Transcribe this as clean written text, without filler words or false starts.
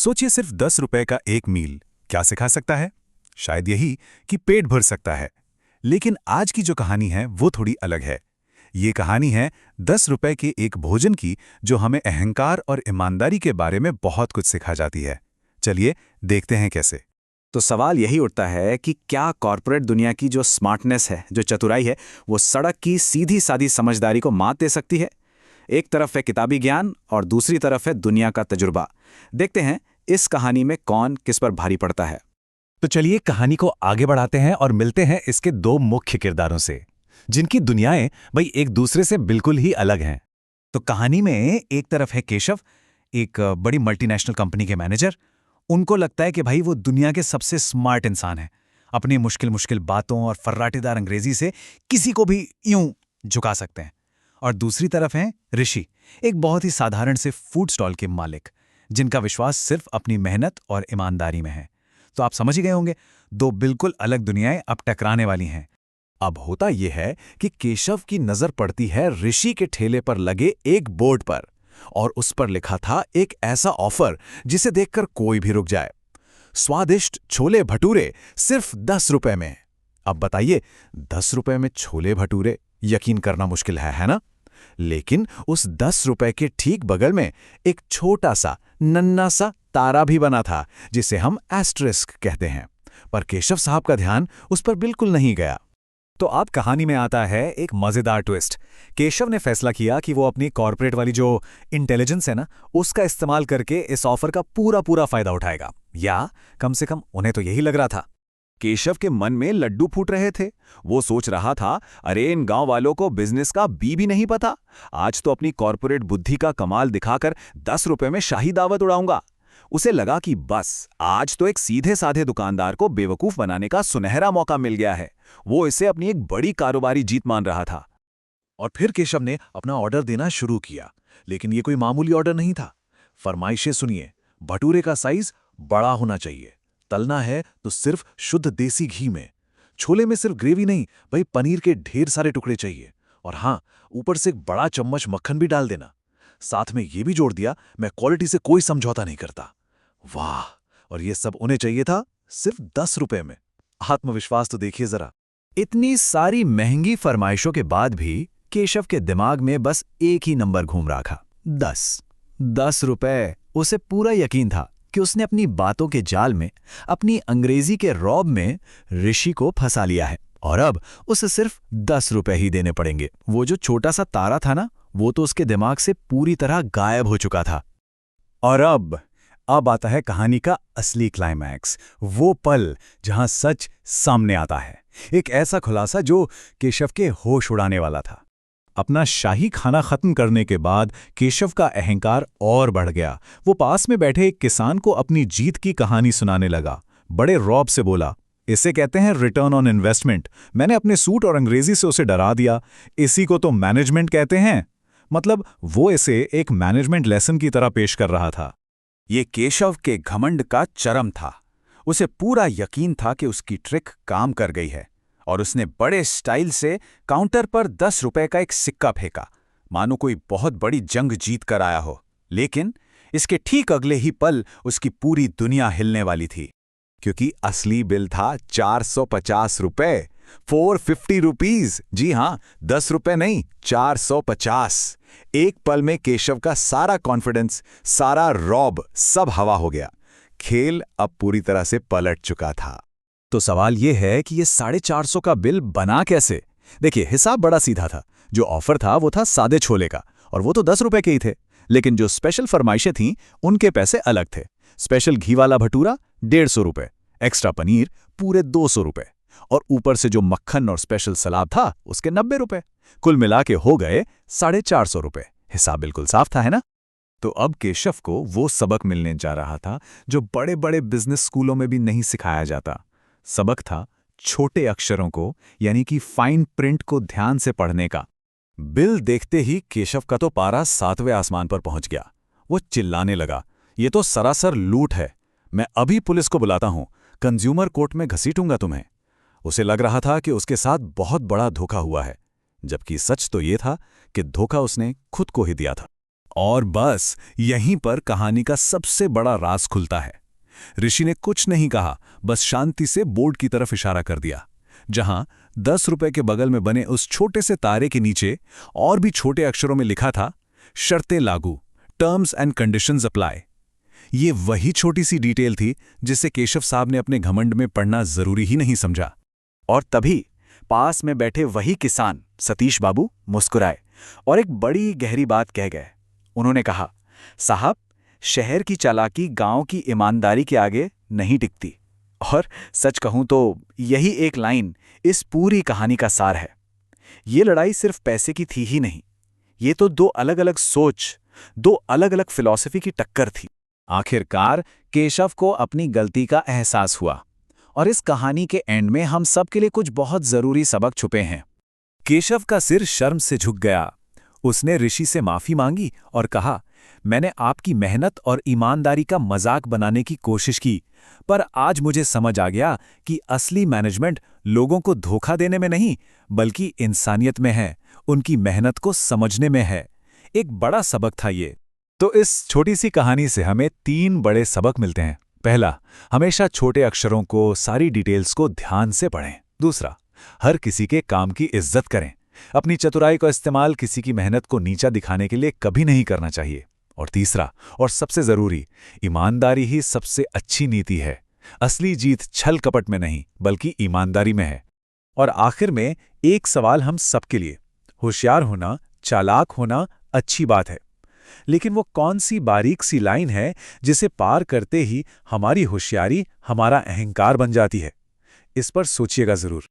सोचिए, सिर्फ 10 रुपए का एक मील क्या सिखा सकता है? शायद यही कि पेट भर सकता है। लेकिन आज की जो कहानी है वो थोड़ी अलग है। ये कहानी है 10 रुपए के एक भोजन की, जो हमें अहंकार और ईमानदारी के बारे में बहुत कुछ सिखा जाती है। चलिए देखते हैं कैसे। तो सवाल यही उठता है कि क्या कॉरपोरेट दुनिया की जो स्मार्टनेस है, जो चतुराई है, वो सड़क की सीधी सादी समझदारी को मात दे सकती है? एक तरफ है किताबी ज्ञान और दूसरी तरफ है दुनिया का तजुर्बा। देखते हैं इस कहानी में कौन किस पर भारी पड़ता है। तो चलिए कहानी को आगे बढ़ाते हैं और मिलते हैं इसके दो मुख्य किरदारों से, जिनकी दुनियाएं भाई एक दूसरे से बिल्कुल ही अलग हैं। तो कहानी में एक तरफ है केशव, एक बड़ी मल्टीनेशनल कंपनी के मैनेजर। उनको लगता है कि भाई वो दुनिया के सबसे स्मार्ट इंसान है। अपनी मुश्किल मुश्किल बातों और फर्राटेदार अंग्रेजी से किसी को भी यूं झुका सकते हैं। और दूसरी तरफ है ऋषि, एक बहुत ही साधारण से फूड स्टॉल के मालिक, जिनका विश्वास सिर्फ अपनी मेहनत और ईमानदारी में है। तो आप समझ ही गए होंगे, दो बिल्कुल अलग दुनियाएं अब टकराने वाली हैं। अब होता यह है कि केशव की नजर पड़ती है ऋषि के ठेले पर लगे एक बोर्ड पर, और उस पर लिखा था एक ऐसा ऑफर जिसे देखकर कोई भी रुक जाए। स्वादिष्ट छोले भटूरे सिर्फ 10 रुपए में। अब बताइए, 10 रुपए में छोले भटूरे, यकीन करना मुश्किल है ना? लेकिन उस 10 रुपए के ठीक बगल में एक छोटा सा नन्ना सा तारा भी बना था, जिसे हम एस्टरिस्क कहते हैं। पर केशव साहब का ध्यान उस पर बिल्कुल नहीं गया। तो अब कहानी में आता है एक मजेदार ट्विस्ट। केशव ने फैसला किया कि वो अपनी कॉर्पोरेट वाली जो इंटेलिजेंस है ना, उसका इस्तेमाल करके इस ऑफर का पूरा पूरा फायदा उठाएगा, या कम से कम उन्हें तो यही लग रहा था। केशव के मन में लड्डू फूट रहे थे। वो सोच रहा था, अरे इन गांव वालों को बिजनेस का बी भी नहीं पता। आज तो अपनी कॉर्पोरेट बुद्धि का कमाल दिखाकर 10 रुपए में शाही दावत उड़ाऊंगा। उसे लगा कि बस आज तो एक सीधे साधे दुकानदार को बेवकूफ बनाने का सुनहरा मौका मिल गया है। वो इसे अपनी एक बड़ी कारोबारी जीत मान रहा था। और फिर केशव ने अपना ऑर्डर देना शुरू किया। लेकिन ये कोई मामूली ऑर्डर नहीं था। फरमाइशें सुनिए, भटूरे का साइज बड़ा होना चाहिए, तलना है तो सिर्फ शुद्ध देसी घी में, छोले में सिर्फ ग्रेवी नहीं भाई, पनीर के ढेर सारे टुकड़े चाहिए, और हाँ, ऊपर से एक बड़ा चम्मच मक्खन भी डाल देना। साथ में ये भी जोड़ दिया, मैं क्वालिटी से कोई समझौता नहीं करता। वाह! और ये सब उन्हें चाहिए था सिर्फ 10 रुपए में। आत्मविश्वास तो देखिए जरा। इतनी सारी महंगी फरमाइशों के बाद भी केशव के दिमाग में बस एक ही नंबर घूम रहा था, 10 रुपए। उसे पूरा यकीन था कि उसने अपनी बातों के जाल में, अपनी अंग्रेजी के रौब में ऋषि को फंसा लिया है, और अब उसे सिर्फ 10 रुपए ही देने पड़ेंगे। वो जो छोटा सा तारा था ना, वो तो उसके दिमाग से पूरी तरह गायब हो चुका था। और अब आता है कहानी का असली क्लाइमैक्स, वो पल जहां सच सामने आता है। एक ऐसा खुलासा जो केशव के होश उड़ाने वाला था। अपना शाही खाना खत्म करने के बाद केशव का अहंकार और बढ़ गया। वो पास में बैठे एक किसान को अपनी जीत की कहानी सुनाने लगा। बड़े रौब से बोला, इसे कहते हैं रिटर्न ऑन इन्वेस्टमेंट। मैंने अपने सूट और अंग्रेजी से उसे डरा दिया। इसी को तो मैनेजमेंट कहते हैं। मतलब वो इसे एक मैनेजमेंट लेसन की तरह पेश कर रहा था। ये केशव के घमंड का चरम था। उसे पूरा यकीन था कि उसकी ट्रिक काम कर गई है, और उसने बड़े स्टाइल से काउंटर पर 10 रुपए का एक सिक्का फेंका, मानो कोई बहुत बड़ी जंग जीत कर आया हो। लेकिन इसके ठीक अगले ही पल उसकी पूरी दुनिया हिलने वाली थी, क्योंकि असली बिल था 450 रुपए, 450 रुपीज। जी हां, 10 रुपए नहीं, 450। एक पल में केशव का सारा कॉन्फिडेंस, सारा रौब, सब हवा हो गया। खेल अब पूरी तरह से पलट चुका था। तो सवाल यह है कि ये 450 का बिल बना कैसे? देखिए, हिसाब बड़ा सीधा था। जो ऑफर था वो था सादे छोले का, और वो तो 10 रुपए के ही थे। लेकिन जो स्पेशल फरमाइशें थीं, उनके पैसे अलग थे। स्पेशल घी वाला भटूरा 150 रुपए, एक्स्ट्रा पनीर पूरे 200 रुपए, और ऊपर से जो मक्खन और स्पेशल सलाद था उसके 90 रुपए। कुल मिला के हो गए 450 रुपए। हिसाब बिल्कुल साफ था, है ना? तो अब केशव को वो सबक मिलने जा रहा था जो बड़े बड़े बिजनेस स्कूलों में भी नहीं सिखाया जाता। सबक था छोटे अक्षरों को, यानी कि फाइन प्रिंट को ध्यान से पढ़ने का। बिल देखते ही केशव का तो पारा 7वें आसमान पर पहुंच गया। वो चिल्लाने लगा, ये तो सरासर लूट है। मैं अभी पुलिस को बुलाता हूं, कंज्यूमर कोर्ट में घसीटूंगा तुम्हें। उसे लग रहा था कि उसके साथ बहुत बड़ा धोखा हुआ है, जबकि सच तो ये था कि धोखा उसने खुद को ही दिया था। और बस यहीं पर कहानी का सबसे बड़ा राज खुलता है। ऋषि ने कुछ नहीं कहा, बस शांति से बोर्ड की तरफ इशारा कर दिया, जहां 10 रुपए के बगल में बने उस छोटे से तारे के नीचे और भी छोटे अक्षरों में लिखा था, शर्तें लागू, टर्म्स एंड कंडीशंस अप्लाई। ये वही छोटी सी डिटेल थी जिसे केशव साहब ने अपने घमंड में पढ़ना जरूरी ही नहीं समझा। और तभी पास में बैठे वही किसान सतीश बाबू मुस्कुराए और एक बड़ी गहरी बात कह गए। उन्होंने कहा, साहब, शहर की चालाकी गांव की ईमानदारी के आगे नहीं टिकती। और सच कहूं तो यही एक लाइन इस पूरी कहानी का सार है। ये लड़ाई सिर्फ पैसे की थी ही नहीं, ये तो दो अलग अलग सोच, दो अलग अलग फिलॉसफी की टक्कर थी। आखिरकार केशव को अपनी गलती का एहसास हुआ, और इस कहानी के एंड में हम सब के लिए कुछ बहुत जरूरी सबक छुपे हैं। केशव का सिर शर्म से झुक गया। उसने ऋषि से माफी मांगी और कहा, मैंने आपकी मेहनत और ईमानदारी का मजाक बनाने की कोशिश की, पर आज मुझे समझ आ गया कि असली मैनेजमेंट लोगों को धोखा देने में नहीं, बल्कि इंसानियत में है, उनकी मेहनत को समझने में है। एक बड़ा सबक था ये। तो इस छोटी सी कहानी से हमें 3 बड़े सबक मिलते हैं। पहला, हमेशा छोटे अक्षरों को, सारी डिटेल्स को ध्यान से पढ़ें। दूसरा, हर किसी के काम की इज्जत करें। अपनी चतुराई का इस्तेमाल किसी की मेहनत को नीचा दिखाने के लिए कभी नहीं करना चाहिए। और तीसरा, और सबसे जरूरी, ईमानदारी ही सबसे अच्छी नीति है। असली जीत छल कपट में नहीं, बल्कि ईमानदारी में है। और आखिर में एक सवाल हम सबके लिए, होशियार होना, चालाक होना अच्छी बात है, लेकिन वो कौन सी बारीक सी लाइन है जिसे पार करते ही हमारी होशियारी हमारा अहंकार बन जाती है? इस पर सोचिएगा जरूर।